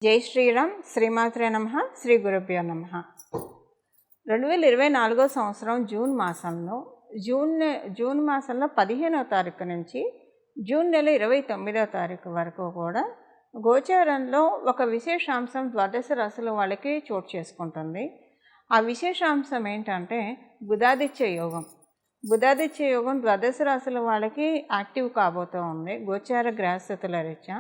జై శ్రీరామ్. శ్రీమాత్రే నమః. శ్రీ గురుభ్యో నమః. 2024 సంవత్సరం జూన్ మాసంలో 15వ తారీఖు నుంచి జూన్ నెల 29వ తారీఖు వరకు కూడా గోచారంలో ఒక విశేషాంశం ద్వాదశ రాశుల వాళ్ళకి చోటు చేసుకుంటుంది. ఆ విశేషాంశం ఏంటంటే బుధాదిత్య యోగం. బుధాదిత్య యోగం ద్వాదశ రాశుల వాళ్ళకి యాక్టివ్ కాబోతూ ఉంది గోచార గ్రహస్థితుల రీత్యా.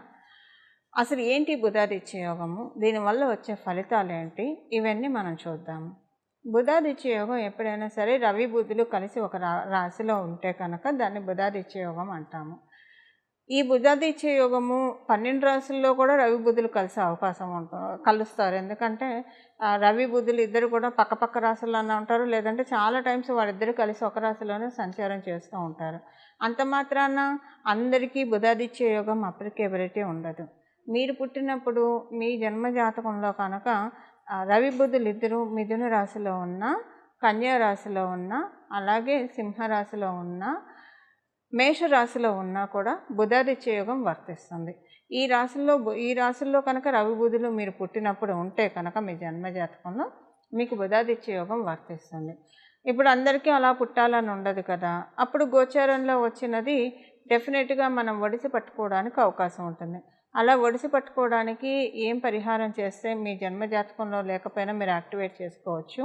అసలు ఏంటి బుధాదిత్య యోగము, దీనివల్ల వచ్చే ఫలితాలు ఏంటి, ఇవన్నీ మనం చూద్దాము. బుధాదిత్య యోగం ఎప్పుడైనా సరే రవి బుధులు కలిసి ఒక రాశిలో ఉంటే కనుక దాన్ని బుధాదిత్య యోగం అంటాము. ఈ బుధాదిత్య యోగము 12 రాశుల్లో కూడా రవి బుధులు కలిసే అవకాశం కలుస్తారు. ఎందుకంటే రవి బుధులు ఇద్దరు కూడా పక్కపక్క రాశుల్లోనే ఉంటారు, లేదంటే చాలా టైమ్స్ వాళ్ళిద్దరు కలిసి ఒక రాశిలోనే సంచారం చేస్తూ ఉంటారు. అంత మాత్రాన అందరికీ బుధాదిత్య యోగం అప్లికేబిలిటీ ఉండదు. మీరు పుట్టినప్పుడు మీ జన్మజాతకంలో కనుక రవి బుధులు ఇద్దరు మిథున రాశిలో ఉన్న, కన్యా రాశిలో ఉన్న, అలాగే సింహరాశిలో ఉన్న, మేషరాశిలో ఉన్నా కూడా బుధాదిత్య యోగం వర్తిస్తుంది. ఈ రాశుల్లో కనుక రవి బుధులు మీరు పుట్టినప్పుడు ఉంటే కనుక మీ జన్మజాతకంలో మీకు బుధాదిత్య యోగం వర్తిస్తుంది. ఇప్పుడు అందరికీ అలా పుట్టాలని ఉండదు కదా. అప్పుడు గోచారంలో వచ్చినది డెఫినెట్గా మనం ఒడిసి పట్టుకోవడానికి అవకాశం ఉంటుంది. అలా ఒడిసి పట్టుకోవడానికి ఏం పరిహారం చేస్తే మీ జన్మజాతకంలో లేకపోయినా మీరు యాక్టివేట్ చేసుకోవచ్చు.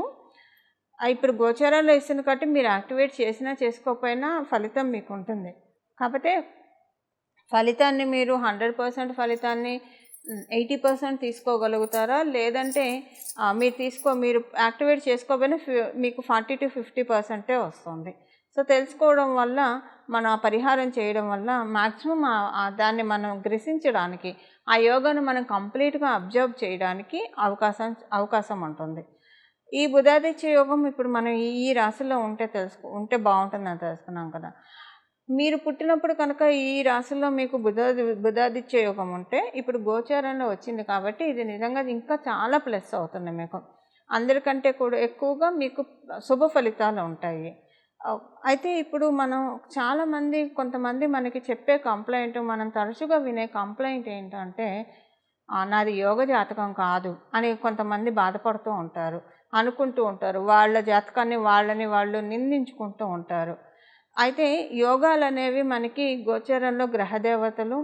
ఇప్పుడు గోచారంలో ఇస్తుంది కాబట్టి మీరు యాక్టివేట్ చేసినా చేసుకోకపోయినా ఫలితం మీకు ఉంటుంది. కాకపోతే ఫలితాన్ని మీరు 100% ఫలితాన్ని 80% తీసుకోగలుగుతారా, లేదంటే మీరు యాక్టివేట్ చేసుకోకపోయినా మీకు 40 to 50% వస్తుంది. సో తెలుసుకోవడం వల్ల మనం ఆ పరిహారం చేయడం వల్ల మ్యాక్సిమం దాన్ని మనం గ్రహించడానికి, ఆ యోగాను మనం కంప్లీట్గా అబ్జర్వ్ చేయడానికి అవకాశం ఉంటుంది. ఈ బుధాదిత్య యోగం ఇప్పుడు మనం ఈ రాశిలో ఉంటే బాగుంటుందని తెలుసుకున్నాం కదా. మీరు పుట్టినప్పుడు కనుక ఈ రాశిలో మీకు బుధాదిత్య యోగం ఉంటే ఇప్పుడు గోచారంలో వచ్చింది కాబట్టి ఇది నిజంగా ఇంకా చాలా ప్లస్ అవుతుంది. మీకు అందరికంటే కూడా ఎక్కువగా మీకు శుభ ఫలితాలు ఉంటాయి. అయితే ఇప్పుడు మనం కొంతమంది మనకి చెప్పే కంప్లైంట్, మనం తరచుగా వినే కంప్లైంట్ ఏంటంటే నాది యోగ జాతకం కాదు అని కొంతమంది బాధపడుతూ ఉంటారు, అనుకుంటూ ఉంటారు. వాళ్ళ జాతకాన్ని వాళ్ళు నిందించుకుంటూ ఉంటారు. అయితే యోగాలు అనేవి మనకి గోచరంలో గ్రహదేవతలు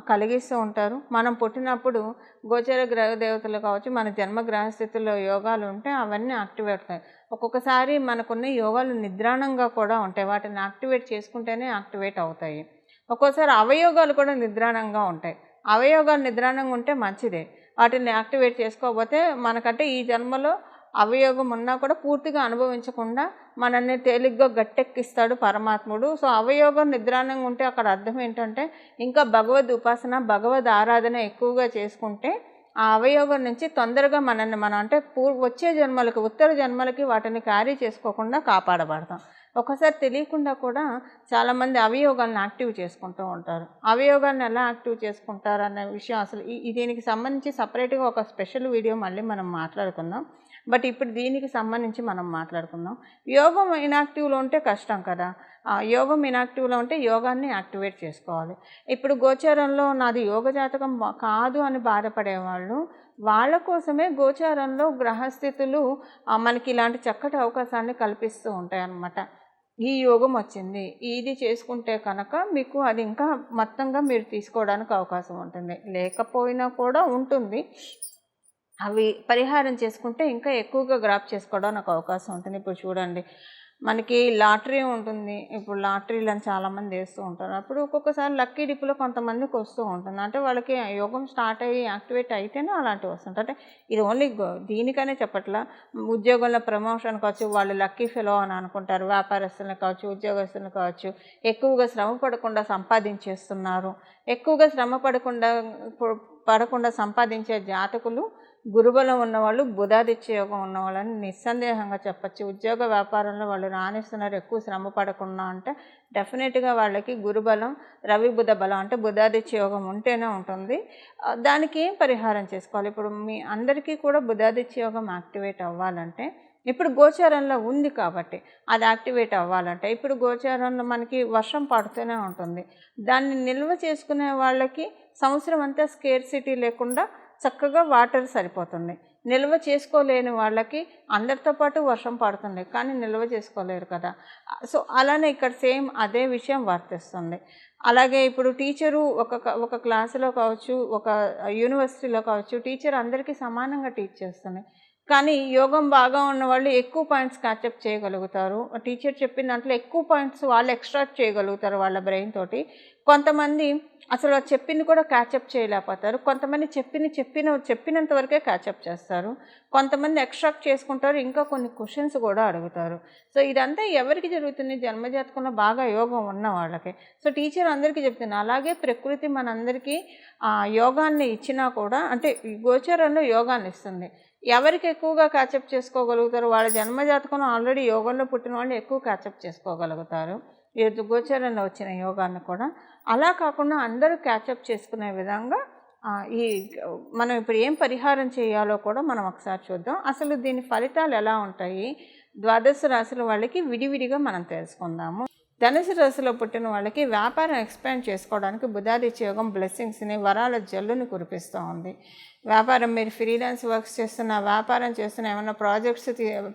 కలిగిస్తూ ఉంటారు. మనం పుట్టినప్పుడు గోచర గ్రహదేవతలు కావచ్చు, మన జన్మ గ్రహస్థితిలో యోగాలు ఉంటే అవన్నీ యాక్టివేట్ అవుతాయి. ఒక్కొక్కసారి మనకున్న యోగాలు నిద్రాణంగా కూడా ఉంటాయి, వాటిని యాక్టివేట్ చేసుకుంటేనే యాక్టివేట్ అవుతాయి. ఒక్కోసారి అవయోగాలు కూడా నిద్రాణంగా ఉంటాయి. అవయోగాలు నిద్రాణంగా ఉంటే మంచిదే, వాటిని యాక్టివేట్ చేసుకోకపోతే మనకంటే ఈ జన్మలో అవయోగం ఉన్నా కూడా పూర్తిగా అనుభవించకుండా మనల్ని తేలిగ్గా గట్టెక్కిస్తాడు పరమాత్ముడు. సో అవయోగం నిద్రాణంగా ఉంటే అక్కడ అర్థం ఏంటంటే ఇంకా భగవద్ ఉపాసన, భగవద్ ఆరాధన ఎక్కువగా చేసుకుంటే ఆ అవయోగం నుంచి తొందరగా మనం అంటే వచ్చే జన్మలకి, ఉత్తర జన్మలకి వాటిని క్యారీ చేసుకోకుండా కాపాడబడతాం. ఒకసారి తెలియకుండా కూడా చాలామంది అవయోగాలను యాక్టివ్ చేసుకుంటూ ఉంటారు. అవయోగాలను ఎలా యాక్టివ్ చేసుకుంటారు అనే విషయం అసలు దీనికి సంబంధించి సపరేట్గా ఒక స్పెషల్ వీడియో మళ్ళీ మనం మాట్లాడుకుందాం. బట్ ఇప్పుడు దీనికి సంబంధించి మనం మాట్లాడుకుందాం. యోగం ఇనాక్టివ్లో ఉంటే కష్టం కదా. యోగం ఇనాక్టివ్లో ఉంటే యోగాన్ని యాక్టివేట్ చేసుకోవాలి. ఇప్పుడు గోచారంలో నాది యోగ జాతకం కాదు అని బాధపడేవాళ్ళు, వాళ్ళ కోసమే గోచారంలో గ్రహస్థితులు మనకి ఇలాంటి చక్కటి అవకాశాన్ని కల్పిస్తూ ఉంటాయి అన్నమాట. ఈ యోగం వచ్చింది, ఇది చేసుకుంటే కనుక మీకు అది ఇంకా మొత్తంగా మీరు తీసుకోవడానికి అవకాశం ఉంటుంది. లేకపోయినా కూడా ఉంటుంది, అవి పరిహారం చేసుకుంటే ఇంకా ఎక్కువగా గ్రాప్ చేసుకోవడానికి అవకాశం ఉంటుంది. ఇప్పుడు చూడండి, మనకి లాటరీ ఉంటుంది. ఇప్పుడు లాటరీలను చాలామంది వేస్తూ ఉంటారు. అప్పుడు ఒక్కొక్కసారి లక్కీ డిప్లో కొంతమందికి వస్తూ ఉంటుంది. అంటే వాళ్ళకి యోగం స్టార్ట్ అయ్యి యాక్టివేట్ అయితేనే అలాంటివి వస్తుంటాయి. అంటే ఇది ఓన్లీ దీనికనే చెప్పట్లా, ఉద్యోగంలో ప్రమోషన్ కావచ్చు, వాళ్ళు లక్కీ ఫెలో అని అనుకుంటారు. వ్యాపారస్తులను కావచ్చు, ఉద్యోగస్తులను కావచ్చు, ఎక్కువగా శ్రమ పడకుండా సంపాదించేస్తున్నారు. ఎక్కువగా శ్రమ పడకుండా సంపాదించే జాతకులు గురుబలం ఉన్నవాళ్ళు, బుధాదిత్య యోగం ఉన్నవాళ్ళని నిస్సందేహంగా చెప్పచ్చు. ఉద్యోగ వ్యాపారంలో వాళ్ళు రాణిస్తున్నారు, ఎక్కువ శ్రమ పడకుండా అంటే డెఫినెట్గా వాళ్ళకి గురుబలం, రవి బుధ బలం అంటే బుధాదిత్య యోగం ఉంటేనే ఉంటుంది. దానికి ఏం పరిహారం చేసుకోవాలి? ఇప్పుడు మీ అందరికీ కూడా బుధాదిత్య యోగం యాక్టివేట్ అవ్వాలంటే ఇప్పుడు గోచారంలో ఉంది కాబట్టి అది యాక్టివేట్ అవ్వాలంటే ఇప్పుడు గోచారంలో మనకి వర్షం పడుతూనే ఉంటుంది. దాన్ని నిల్వ చేసుకునే వాళ్ళకి సంవత్సరం అంతా స్కేర్సిటీ లేకుండా చక్కగా వాటర్ సరిపోతుంది. నిల్వ చేసుకోలేని వాళ్ళకి అందరితో పాటు వర్షం పడుతుంది, కానీ నిల్వ చేసుకోలేరు కదా. సో అలానే ఇక్కడ సేమ్ అదే విషయం వర్తిస్తుంది. అలాగే ఇప్పుడు టీచరు ఒక క్లాసులో కావచ్చు, ఒక యూనివర్సిటీలో కావచ్చు, టీచర్ అందరికీ సమానంగా టీచ్ చేస్తుంది. కానీ యోగం బాగా ఉన్నవాళ్ళు ఎక్కువ పాయింట్స్ క్యాచప్ చేయగలుగుతారు. టీచర్ చెప్పిన దాంట్లో ఎక్కువ పాయింట్స్ వాళ్ళు ఎక్స్ట్రాక్ట్ చేయగలుగుతారు వాళ్ళ బ్రెయిన్ తోటి. కొంతమంది అసలు చెప్పింది కూడా క్యాచప్ చేయలేకపోతారు. కొంతమంది చెప్పినంత వరకే క్యాచప్ చేస్తారు. కొంతమంది ఎక్స్ట్రాక్ట్ చేసుకుంటారు, ఇంకా కొన్ని క్వశ్చన్స్ కూడా అడుగుతారు. సో ఇదంతా ఎవరికి జరుగుతుంది? జన్మజాతకంలో బాగా యోగం ఉన్న వాళ్ళకి. సో టీచర్ అందరికీ చెప్తుంది. అలాగే ప్రకృతి మనందరికీ యోగాన్ని ఇచ్చినా కూడా, అంటే గోచరంలో యోగాన్ని ఇస్తుంది. ఎవరికి ఎక్కువగా క్యాచప్ చేసుకోగలుగుతారు? వాళ్ళ జన్మజాతకంలో ఆల్రెడీ యోగంలో పుట్టిన వాళ్ళు ఎక్కువ క్యాచప్ చేసుకోగలుగుతారు ఈ గోచరంలో వచ్చిన యోగాన్ని కూడా. అలా కాకుండా అందరూ క్యాచప్ చేసుకునే విధంగా ఈ మనం ఇప్పుడు ఏం పరిహారం చేయాలో కూడా మనం ఒకసారి చూద్దాం. అసలు దీని ఫలితాలు ఎలా ఉంటాయి, ద్వాదశ రాశుల వాళ్ళకి విడివిడిగా మనం తెలుసుకుందాము. ధనుసు రాశిలో పుట్టిన వాళ్ళకి వ్యాపారం ఎక్స్పాండ్ చేసుకోవడానికి బుధాదిత్య యోగం బ్లెస్సింగ్స్ని, వరాల జల్లుని కురిపిస్తూ ఉంది. వ్యాపారం, మీరు ఫ్రీలాన్స్ వర్క్స్ చేస్తున్న, వ్యాపారం చేస్తున్న, ఏమైనా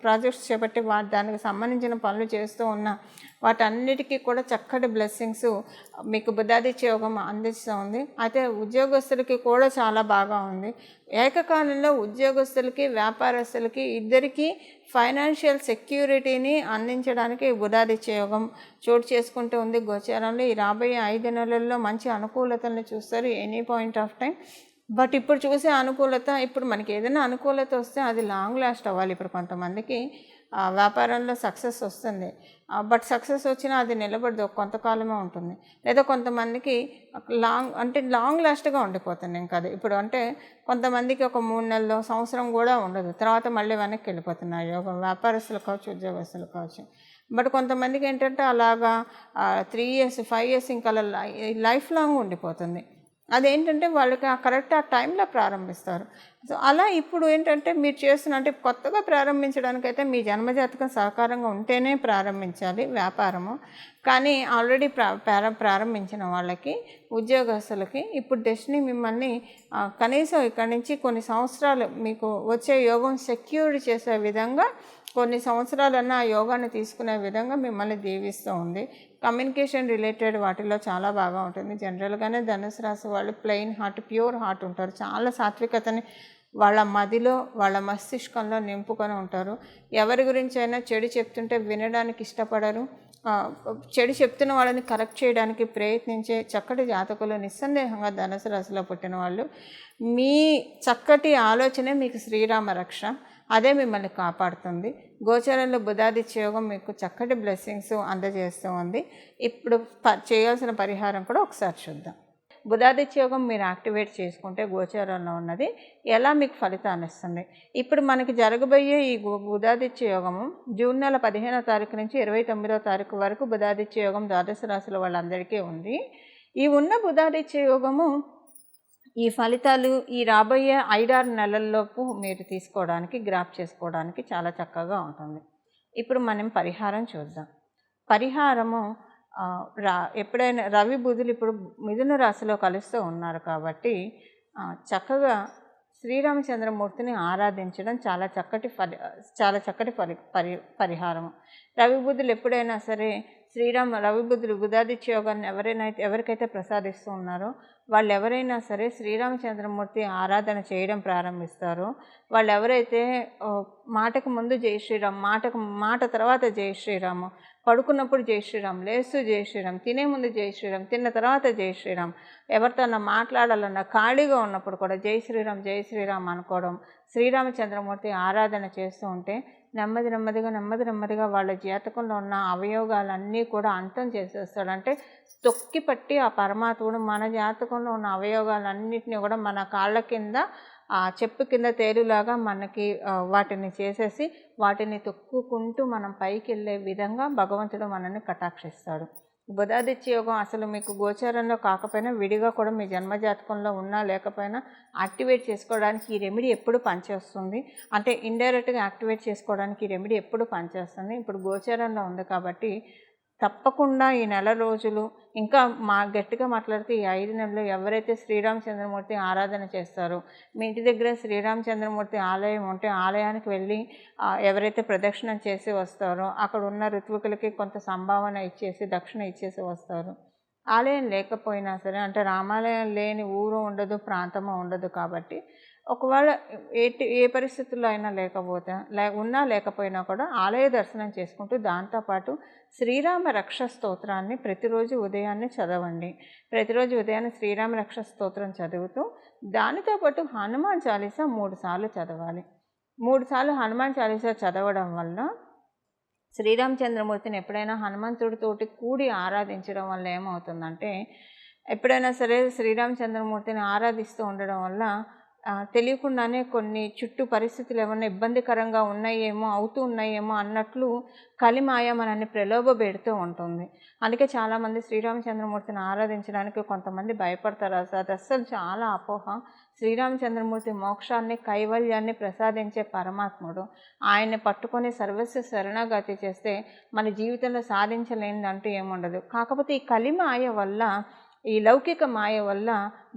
ప్రాజెక్ట్స్ చేపట్టి దానికి సంబంధించిన పనులు చేస్తూ ఉన్న వాటన్నిటికీ కూడా చక్కటి బ్లెస్సింగ్స్ మీకు బుధాదిత్య యోగం అందిస్తూ ఉంది. అయితే ఉద్యోగస్తులకి కూడా చాలా బాగా ఉంది. ఏకకాలంలో ఉద్యోగస్తులకి, వ్యాపారస్తులకి ఇద్దరికీ ఫైనాన్షియల్ సెక్యూరిటీని అందించడానికి బుధాదిత్య యోగం చోటు చేసుకుంటూ ఉంది గోచారంలో. ఈ రాబోయే 5 నెలల్లో మంచి అనుకూలతల్ని చూస్తారు any point of time. But ఇప్పుడు చూసే అనుకూలత, ఇప్పుడు మనకి ఏదైనా అనుకూలత వస్తే అది లాంగ్ లాస్ట్ అవ్వాలి. ఇప్పుడు కొంతమందికి వ్యాపారంలో సక్సెస్ వస్తుంది, బట్ సక్సెస్ వచ్చినా అది నిలబడదు, కొంతకాలమే ఉంటుంది. లేదా కొంతమందికి లాంగ్ లాస్ట్గా ఉండిపోతుంది. ఇంకా అది ఇప్పుడు అంటే కొంతమందికి ఒక 3 నెలలు, సంవత్సరం కూడా ఉండదు, తర్వాత మళ్ళీ వెనక్కి వెళ్ళిపోతున్నారు యోగం. వ్యాపారస్తులు కావచ్చు, ఉద్యోగస్తులు కావచ్చు. బట్ కొంతమందికి ఏంటంటే అలాగా 3 years 5 years ఇంకా లైఫ్ లాంగ్ ఉండిపోతుంది. అదేంటంటే వాళ్ళకి కరెక్ట్ ఆ టైంలో ప్రారంభిస్తారు. సో అలా ఇప్పుడు ఏంటంటే మీరు చేస్తున్న, అంటే కొత్తగా ప్రారంభించడానికైతే మీ జన్మజాతకం సహకారంగా ఉంటేనే ప్రారంభించాలి వ్యాపారము. కానీ ఆల్రెడీ ప్రారంభించిన వాళ్ళకి, ఉద్యోగస్తులకి ఇప్పుడు డెస్టినీ మిమ్మల్ని కనీసం ఇక్కడి నుంచి కొన్ని సంవత్సరాలు మీకు వచ్చే యోగం సెక్యూర్ చేసే విధంగా, కొన్ని సంవత్సరాలన్నా ఆ యోగాన్ని తీసుకునే విధంగా మిమ్మల్ని దీవిస్తూ ఉంది. కమ్యూనికేషన్ రిలేటెడ్ వాటిల్లో చాలా బాగా ఉంటుంది. జనరల్గానే ధనుసు రాశి వాళ్ళు ప్లెయిన్ హార్ట్, ప్యూర్ హార్ట్ ఉంటారు. చాలా సాత్వికతని వాళ్ళ మదిలో, వాళ్ళ మస్తిష్కంలో నింపుకొని ఉంటారు. ఎవరి గురించి అయినా చెడు చెప్తుంటే వినడానికి ఇష్టపడరు. చెడు చెప్తున్న వాళ్ళని కరెక్ట్ చేయడానికి ప్రయత్నించే చక్కటి జాతకులు నిస్సందేహంగా ధనుసు రాశిలో పుట్టిన వాళ్ళు. మీ చక్కటి ఆలోచనే మీకు శ్రీరామ రక్ష, అదే మిమ్మల్ని కాపాడుతుంది. గోచరంలో బుధాదిత్య యోగం మీకు చక్కటి బ్లెస్సింగ్స్ అందజేస్తూ ఉంది. ఇప్పుడు చేయాల్సిన పరిహారం కూడా ఒకసారి చూద్దాం. బుధాదిత్య యోగం మీరు యాక్టివేట్ చేసుకుంటే గోచారంలో ఉన్నది ఎలా మీకు ఫలితాన్ని ఇస్తుంది. ఇప్పుడు మనకి జరగబోయే ఈ బుధాదిత్య యోగము జూన్ నెల 15వ తారీఖు నుంచి 29వ తారీఖు వరకు బుధాదిత్య యోగం ద్వాదశ రాశుల వాళ్ళందరికీ ఉంది. ఈ ఉన్న బుధాదిత్య యోగము ఈ ఫలితాలు ఈ రాబోయే 5-6 నెలల్లోపు మీరు తీసుకోవడానికి, గ్రాప్ చేసుకోవడానికి చాలా చక్కగా ఉంటుంది. ఇప్పుడు మనం పరిహారం చూద్దాం. పరిహారము ఎప్పుడైనా రవి బుధులు ఇప్పుడు మిథున రాశిలో కలుస్తూ ఉన్నారు కాబట్టి చక్కగా శ్రీరామచంద్రమూర్తిని ఆరాధించడం చాలా చక్కటి పరిహారము. రవి బుధులు ఎప్పుడైనా సరే రవి బుధులు బుధాదిత్య యోగాన్ని ఎవరికైతే ప్రసాదిస్తూ ఉన్నారో వాళ్ళు ఎవరైనా సరే శ్రీరామచంద్రమూర్తి ఆరాధన చేయడం ప్రారంభిస్తారో, వాళ్ళు ఎవరైతే మాటకు ముందు జై శ్రీరామ్, మాట తర్వాత జై శ్రీరాము, పడుకున్నప్పుడు జై శ్రీరామ్, లేస్తూ జై శ్రీరామ్, తినే ముందు జై శ్రీరామ్, తిన్న తర్వాత జై శ్రీరామ్, ఎవరితో మాట్లాడాలన్నా ఖాళీగా ఉన్నప్పుడు కూడా జై శ్రీరామ్ అనుకోవడం, శ్రీరామచంద్రమూర్తి ఆరాధన చేస్తూ ఉంటే నెమ్మదిగా వాళ్ళ జాతకంలో ఉన్న అవయోగాలన్నీ కూడా అంతం చేసేస్తాడు. అంటే తొక్కిపట్టి ఆ పరమాత్ముడు మన జాతకంలో ఉన్న అవయోగాలన్నింటినీ కూడా మన కాళ్ళ కింద చెప్పు కింద తేలులాగా మనకి వాటిని చేసేసి వాటిని తొక్కుకుంటూ మనం పైకి వెళ్ళే విధంగా భగవంతుడు మనల్ని కటాక్షిస్తాడు. బుధాదిత్య యోగం అసలు మీకు గోచారంలో కాకపోయినా విడిగా కూడా మీ జన్మజాతకంలో ఉన్నా లేకపోయినా యాక్టివేట్ చేసుకోవడానికి ఈ రెమెడీ ఎప్పుడు పనిచేస్తుంది. అంటే ఇండైరెక్ట్గా యాక్టివేట్ చేసుకోవడానికి ఈ రెమెడీ ఎప్పుడు పనిచేస్తుంది. ఇప్పుడు గోచారంలో ఉంది కాబట్టి తప్పకుండా ఈ నెల రోజులు ఇంకా గట్టిగా మాట్లాడితే ఈ 5 నెలలు ఎవరైతే శ్రీరామచంద్రమూర్తి ఆరాధన చేస్తారో, మీ ఇంటి దగ్గర శ్రీరామచంద్రమూర్తి ఆలయం ఉంటే ఆలయానికి వెళ్ళి ఎవరైతే ప్రదక్షిణం చేసి వస్తారో అక్కడ ఉన్న ఋత్వికులకి కొంత సంభావన ఇచ్చేసి దక్షిణ ఇచ్చేసి వస్తారు. ఆలయం లేకపోయినా సరే, అంటే రామాలయం లేని ఊరు ఉండదు, ప్రాంతము ఉండదు కాబట్టి ఒకవేళ ఏ పరిస్థితుల్లో అయినా ఉన్నా లేకపోయినా కూడా ఆలయ దర్శనం చేసుకుంటూ దాంతోపాటు శ్రీరామ రక్ష స్తోత్రాన్ని ప్రతిరోజు ఉదయాన్నే చదవండి. ప్రతిరోజు ఉదయాన్నే శ్రీరామ రక్ష స్తోత్రం చదువుతూ దానితో పాటు హనుమాన్ చాలీసా 3 సార్లు చదవాలి. 3 సార్లు హనుమాన్ చాలీసా చదవడం వల్ల శ్రీరామచంద్రమూర్తిని ఎప్పుడైనా హనుమంతుడితోటి కూడి ఆరాధించడం వల్ల ఏమవుతుందంటే, ఎప్పుడైనా సరే శ్రీరామచంద్రమూర్తిని ఆరాధిస్తూ ఉండడం వల్ల తెలియకుండానే కొన్ని చుట్టూ పరిస్థితులు ఏమన్నా ఇబ్బందికరంగా అవుతూ ఉన్నాయేమో అన్నట్లు కలిమాయ మనల్ని ప్రలోభపెడుతూ ఉంటుంది. అందుకే చాలామంది శ్రీరామచంద్రమూర్తిని ఆరాధించడానికి కొంతమంది భయపడతారు. అది అస్సలు చాలా అపోహ. శ్రీరామచంద్రమూర్తి మోక్షాన్ని, కైవల్యాన్ని ప్రసాదించే పరమాత్ముడు. ఆయన్ని పట్టుకొని సర్వస్వ శరణాగతి చేస్తే మన జీవితంలో సాధించలేనిదంటూ ఏముండదు. కాకపోతే ఈ కలిమాయ వల్ల, ఈ లౌకిక మాయ వల్ల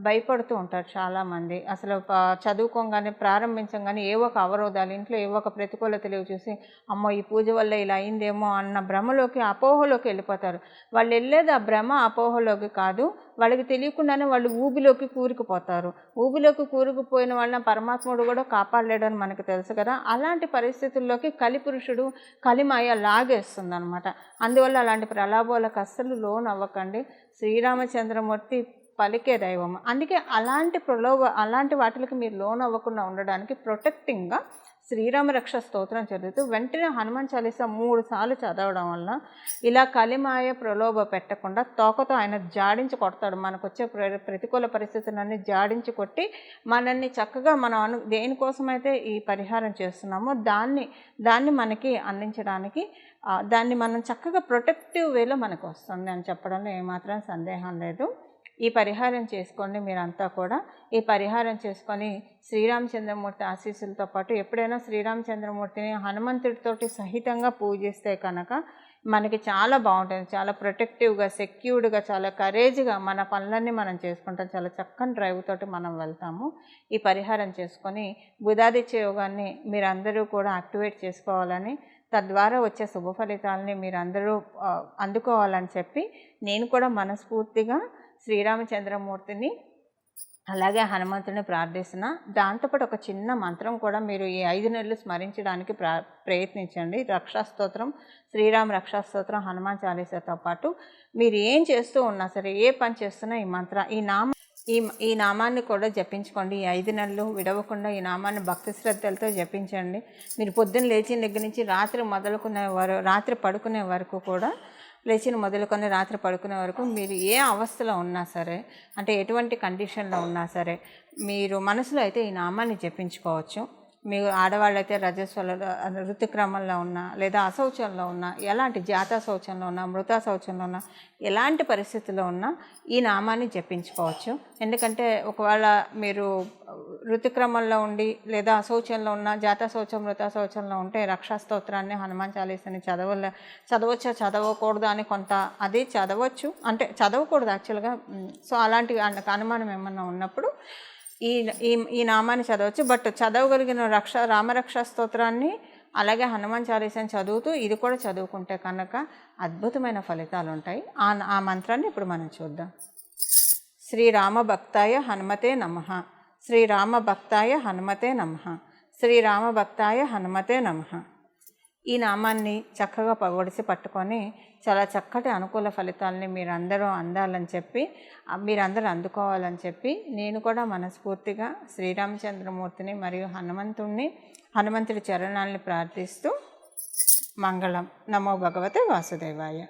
భయపడుతూ ఉంటారు చాలామంది. అసలు చదువుకోగానే ప్రారంభించగానే ఏవో ఒక అవరోధాలు, ఇంట్లో ఏవో ఒక ప్రతికూలతలు చూసి అమ్మో ఈ పూజ వల్ల ఇలా అయిందేమో అన్న భ్రమలోకి, అపోహలోకి వెళ్ళిపోతారు. వాళ్ళు వెళ్ళేది ఆ భ్రమ అపోహలోకి కాదు, వాళ్ళకి తెలియకుండానే వాళ్ళు ఊబిలోకి కూరుకుపోతారు. ఊబిలోకి కూరుకుపోయిన వాళ్ళని పరమాత్ముడు కూడా కాపాడలేడని మనకు తెలుసు కదా. అలాంటి పరిస్థితుల్లోకి కలిపురుషుడు, కలిమాయ లాగేస్తుంది అనమాట. అందువల్ల అలాంటి ప్రలాభాలకు అస్సలు లోన్ అవ్వకండి. శ్రీరామచంద్రమూర్తి పలికే దైవం. అందుకే అలాంటి వాటికి మీరు లోన్ అవ్వకుండా ఉండడానికి ప్రొటెక్టింగ్గా శ్రీరామ రక్ష స్తోత్రం చదువుతూ వెంటనే హనుమాన్ చాలీసా 3 సార్లు చదవడం వల్ల ఇలా కలిమాయ ప్రలోభ పెట్టకుండా తోకతో ఆయన జాడించి కొడతాడు. మనకు వచ్చే ప్రతికూల పరిస్థితులన్నీ జాడించి కొట్టి మనల్ని చక్కగా మనం దేనికోసమైతే ఈ పరిహారం చేస్తున్నామో దాన్ని మనకి అందించడానికి, దాన్ని మనం చక్కగా ప్రొటెక్టివ్ వేలో మనకు వస్తుంది అని చెప్పడంలో ఏమాత్రం సందేహం లేదు. ఈ పరిహారం చేసుకోండి మీరంతా కూడా. ఈ పరిహారం చేసుకొని శ్రీరామచంద్రమూర్తి ఆశీస్సులతో పాటు ఎప్పుడైనా శ్రీరామచంద్రమూర్తిని హనుమంతుడితోటి సహితంగా పూజిస్తే కనుక మనకి చాలా బాగుంటుంది. చాలా ప్రొటెక్టివ్గా, సెక్యూర్డ్గా, చాలా కరేజ్గా మన పనులన్నీ మనం చేసుకుంటాం. చాలా చక్కని డ్రైవ్ తోటి మనం వెళ్తాము. ఈ పరిహారం చేసుకొని బుధాదిత్య యోగాన్ని మీరందరూ కూడా యాక్టివేట్ చేసుకోవాలని, తద్వారా వచ్చే శుభ ఫలితాలని మీరందరూ అందుకోవాలని చెప్పి నేను కూడా మనస్ఫూర్తిగా శ్రీరామచంద్రమూర్తిని అలాగే హనుమంతుడిని ప్రార్థిస్తున్నా. దాంతోపాటు ఒక చిన్న మంత్రం కూడా మీరు ఈ 5 నెలలు స్మరించడానికి ప్రయత్నించండి. రక్షాస్తోత్రం, శ్రీరామ రక్షాస్తోత్రం, హనుమాన్ చాలీసాతో పాటు మీరు ఏం చేస్తూ ఉన్నా సరే, ఏ పని చేస్తున్నా ఈ నామాన్ని కూడా జపించుకోండి. ఈ 5 నెలలు విడవకుండా ఈ నామాన్ని భక్తి శ్రద్ధలతో జపించండి. మీరు పొద్దున్న లేచిన దగ్గర నుంచి రాత్రి పడుకునే వరకు కూడా, రాత్రి పడుకునే వరకు మీరు ఏ అవస్థలో ఉన్నా సరే, అంటే ఎటువంటి కండిషన్లో ఉన్నా సరే, మీరు మనసులో అయితే ఈ నామాన్ని జపించుకోవచ్చు. మీరు ఆడవాళ్ళైతే ఋతుక్రమంలో ఉన్నా, లేదా అశౌచంలో ఉన్నా, ఎలాంటి జాతా శౌచంలో ఉన్నా, మృతా శౌచంలో ఉన్నా, ఎలాంటి పరిస్థితుల్లో ఉన్నా ఈ నామాన్ని జపించుకోవచ్చు. ఎందుకంటే ఒకవేళ మీరు ఋతుక్రమంలో ఉండి లేదా అశౌచంలో ఉన్న, జాతా శౌచం, మృతా శౌచంలో ఉంటే రక్షాస్తోత్రాన్ని, హనుమాన్ చాలీసాని చదవచ్చా చదవకూడదు అని అది చదవచ్చు, అంటే చదవకూడదు యాక్చువల్గా. సో అలాంటి అనుమానం ఏమన్నా ఉన్నప్పుడు ఈ నామాన్ని చదవచ్చు. బట్ చదవగలిగిన రామరక్షా స్తోత్రాన్ని అలాగే హనుమాన్ చాలీసాని చదువుతూ ఇది కూడా చదువుకుంటే కనుక అద్భుతమైన ఫలితాలు ఉంటాయి. ఆ మంత్రాన్ని ఇప్పుడు మనం చూద్దాం. శ్రీరామ భక్తాయ హనుమతే నమః. శ్రీరామ భక్తాయ హనుమతే నమః. శ్రీరామ భక్తాయ హనుమతే నమః. ఈ నామాన్ని చక్కగా పగొడిసి పట్టుకొని చాలా చక్కటి అనుకూల ఫలితాలని మీరందరూ అందాలని చెప్పి, మీరందరూ అందుకోవాలని చెప్పి నేను కూడా మనస్ఫూర్తిగా శ్రీరామచంద్రమూర్తిని మరియు హనుమంతుడి చరణాలని ప్రార్థిస్తూ మంగళం. నమో భగవతే వాసుదేవాయ.